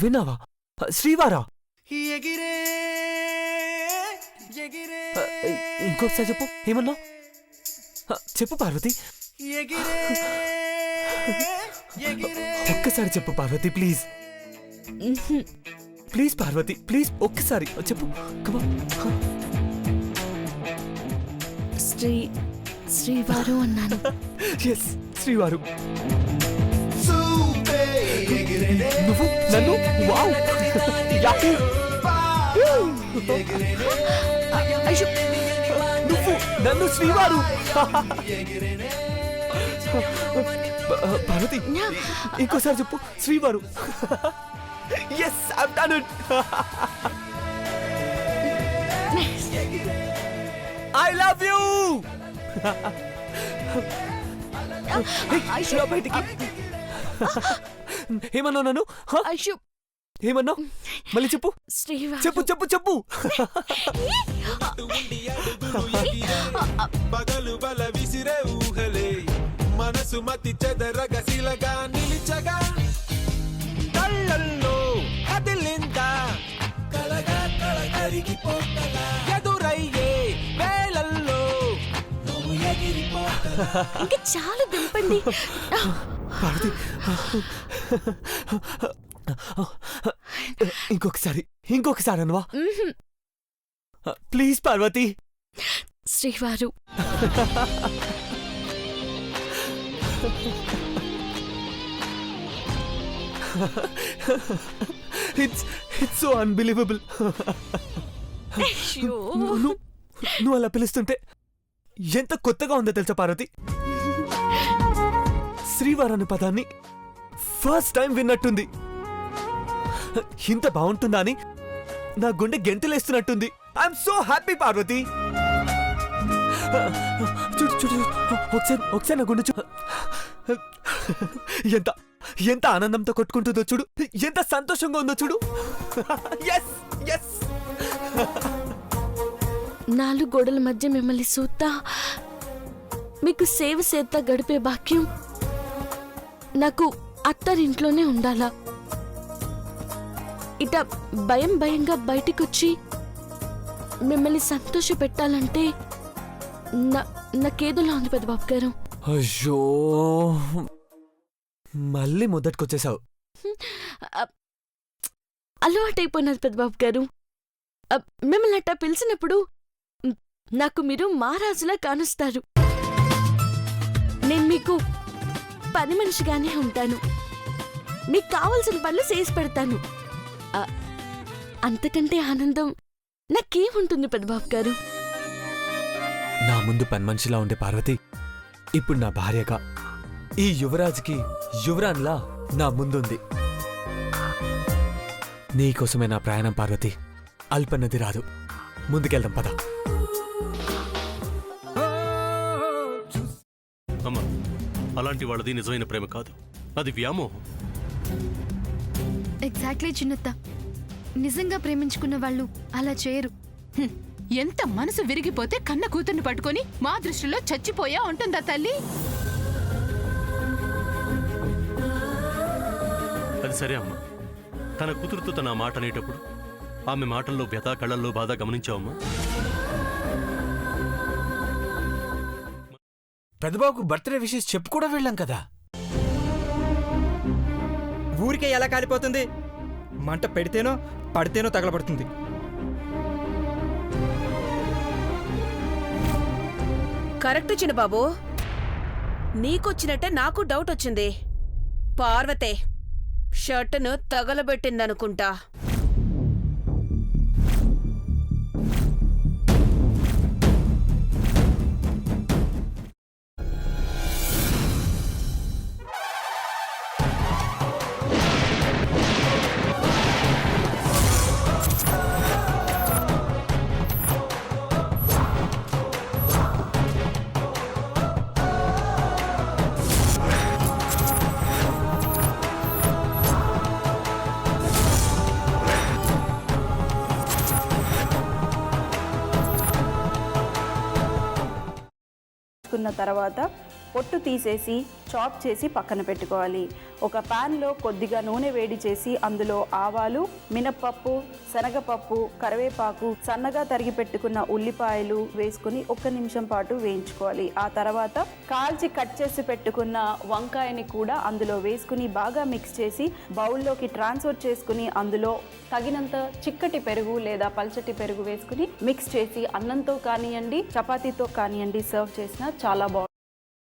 విన్నావా? శ్రీవారా? ఇంకొకసారి చెప్పు. ఏమన్నా చెప్పు పార్వతి. ఒక్కసారి చెప్పు Parvati, please please Parvati, please ఒక్కసారి చెప్పు. శ్రీవారు అన్నాను. ఎస్, శ్రీవారు. నువ్వు నన్ను వావ్ యాహూ నువ్వు నన్ను శ్రీవారు. పార్వతి ఇంకోసారి చెప్పు. శ్రీవారు. Yes, I've done it. I love you. బయటికి ఏమన్నావు నన్ను? ఏమన్నావు? మళ్ళీ చెప్పు. చెప్పు చెప్పు చెప్పు. పగలు బల విసిరే ఊహలే మనసు మతి చెదరగసిలగా నిలిచగా కళ్ళల్లో కదిలిందా కలగా కరిగిపోతలా ఎదురయ్యే వేళల్లో నువ్వు ఎగిరిపోతలా. ఇంకా చాలా దింపండి. ఇంకొకసారి అనవా? ప్లీజ్ పార్వతి. శ్రీవారు. It's so unbelievable. నువ్వు అలా పిలుస్తుంటే ఎంత కొత్తగా ఉందో తెలుసా పార్వతి. శ్రీవారు అనే పదాన్ని ఫస్ట్ టైం విన్నట్టుంది. ఇంత బాగుంటుందా అని నా గుండె గెంతులేస్తున్నట్టుంది. I'm so happy Parvati. చూడు చూడు, ఒకసారి నా గుండె ఎంత ఎంత ఆనందంతో కొట్టుకుంటుందో చూడు, ఎంత సంతోషంగా ఉందో చూడు. Yes yes. నాలుగు గోడల మధ్య మిమ్మల్ని సూత్తా మీకు సేవ చేత్తా గడిపే భాగ్యం నాకు అత్తారింట్లోనే ఉండాలా. ఇట భయంగా బయటికొచ్చి మిమ్మల్ని సంతోష పెట్టాలంటే నాకేదోలా ఉంది పెద్దబాబు గారు. అయ్యో, మళ్ళీ మొదటికొచ్చేసావు. అలవాటైపోయినది పెద్దబాబు గారు. మిమ్మల్ని అట్టా పిలిచినప్పుడు నాకు మీరు మహారాజులా కానుస్తారు. నేను మీకు పని మనిషిగానే ఉంటాను. మీకు కావలసిన పనులు చేసి పెడతాను. అంతకంటే ఆనందం నాకేముంటుంది పెద్దబాబు గారు? నా ముందు పని మనిషిలా ఉండే పార్వతి ఇప్పుడు నా భార్యగా, ఈ యువరాజుకి యువరాన్లా నా ముందుంది. నీకోసమే నా ప్రయాణం పార్వతి. అల్పన్నది రాదు. ముందుకెళ్దాం పద. అమ్మా, అలాంటి వాళ్ళది నిజమైన ప్రేమ కాదు, అది వ్యామోహం. ఎగ్జాక్ట్లీ చిన్నత్త. నిజంగా ప్రేమించుకున్న వాళ్ళు అలా చేయరు. ఎంత మనసు విరిగిపోతే కన్న కూతుర్ని పట్టుకొని మా దృష్టిలో చచ్చిపోయా ఉంటుందా తల్లి? అది సరే అమ్మా, తన కూతురుతో తన మాట అనేటప్పుడు ఆమె మాటల్లో వ్యథ, కళ్ళల్లో బాధ గమనించావమ్మా? పెద్దబాబుకు బర్త్డే విషెస్ చెప్పు కూడా వెళ్ళాం కదా. ఊరికే ఎలా కాలిపోతుంది? మంట పెడితేనో పడితేనో తగలబడుతుంది. కరెక్ట్ చిన్నబాబు, నీకొచ్చినట్టే నాకు డౌట్ వచ్చింది. పార్వతే షర్టును తగలబెట్టిందనుకుంటా. తర్వాత పొట్టు తీసేసి చాప్ చేసి పక్కన పెట్టుకోవాలి. ఒక ప్యాన్లో కొద్దిగా నూనె వేడి చేసి అందులో ఆవాలు, మినప్పప్పు, శనగపప్పు, కరివేపాకు, సన్నగా తరిగి పెట్టుకున్న ఉల్లిపాయలు వేసుకుని 1 నిమిషం పాటు వేయించుకోవాలి. ఆ తర్వాత కాల్చి కట్ చేసి పెట్టుకున్న వంకాయని కూడా అందులో వేసుకుని బాగా మిక్స్ చేసి బౌల్లోకి ట్రాన్స్ఫర్ చేసుకుని అందులో తగినంత చిక్కటి పెరుగు లేదా పల్చటి పెరుగు వేసుకుని మిక్స్ చేసి అన్నంతో కానివ్వండి, చపాతీతో కానివ్వండి సర్వ్ చేసినా చాలా బాగుంటుంది.